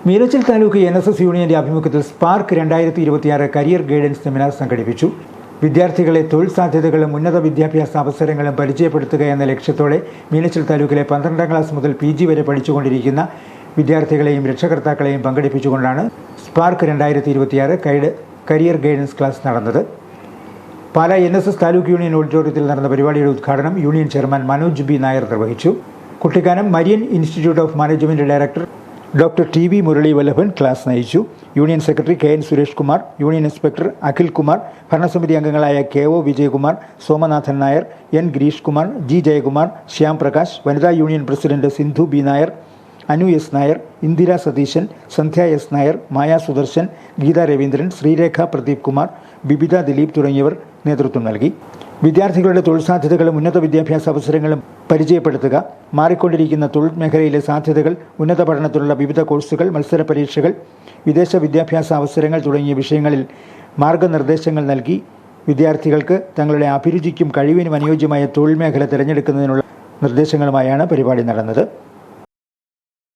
Meenachil taluk NSS യൂണിയന്റെ ആഭിമുഖ്യത്തിൽ spark 2026 career guidance seminar സംഘടിപ്പിച്ചു. വിദ്യാർത്ഥികളെ തൊഴിൽ സാധ്യതകളും ഉന്നത വിദ്യാഭ്യാസ അവസരങ്ങളും പരിചയപ്പെടുത്തുക എന്ന ലക്ഷ്യത്തോടെ മീനച്ചിൽ താലൂക്കിലെ 12ാം ക്ലാസ് മുതൽ PG വരെ പഠിച്ചുകൊണ്ടിരിക്കുന്ന വിദ്യാർത്ഥികളെയും രക്ഷകർത്താക്കളെയും പങ്കെടുപ്പിച്ചുകൊണ്ടാണ് സ്പാർക്ക് 2026 കരിയർ ഗൈഡൻസ് ക്ലാസ് നടന്നത്. പാലാ NSS താലൂക്ക് യൂണിയൻ ഓഡിറ്റോറിയത്തിൽ നടന്ന പരിപാടിയുടെ ഉദ്ഘാടനം union chairman Manoj B. Nair നിർവഹിച്ചു. Kuttikkanam Marian institute of management director doctor TV. Murali Vallabhan class നയിച്ചു. Union secretary KN. Suresh Kumar, union inspector Akhil Kumar, ഭരണസമിതി അംഗങ്ങളായ KO. Vijayakumar, Somanathan Nair, N. Girish Kumar, G. Jayakumar, Shyam Prakash, വനിതാ union president Sindhu B. Nair, Anu S. Nair, Indira Satheesan, Sandhya S. Nair, Maya Sudarshan, Geetha Raveendran, Sreerekha Pradeep Kumar, Bibitha Dileep തുടങ്ങിയവർ നേതൃത്വം നൽകി. വിദ്യാർത്ഥികളുടെ തൊഴിൽ സാധ്യതകളും ഉന്നത വിദ്യാഭ്യാസ അവസരങ്ങളും പരിചയപ്പെടുത്തുക, മാറിക്കൊണ്ടിരിക്കുന്ന തൊഴിൽ മേഖലയിലെ സാധ്യതകൾ, ഉന്നത പഠനത്തിലുള്ള വിവിധ കോഴ്സുകൾ, മത്സര പരീക്ഷകൾ, വിദേശ വിദ്യാഭ്യാസ അവസരങ്ങൾ തുടങ്ങിയ വിഷയങ്ങളിൽ മാർഗനിർദ്ദേശങ്ങൾ നൽകി വിദ്യാർത്ഥികൾക്ക് തങ്ങളുടെ അഭിരുചിക്കും കഴിവിനും അനുയോജ്യമായ തൊഴിൽ മേഖല തിരഞ്ഞെടുക്കുന്നതിനുള്ള നിർദ്ദേശങ്ങളുമായാണ് പരിപാടി നടന്നത്.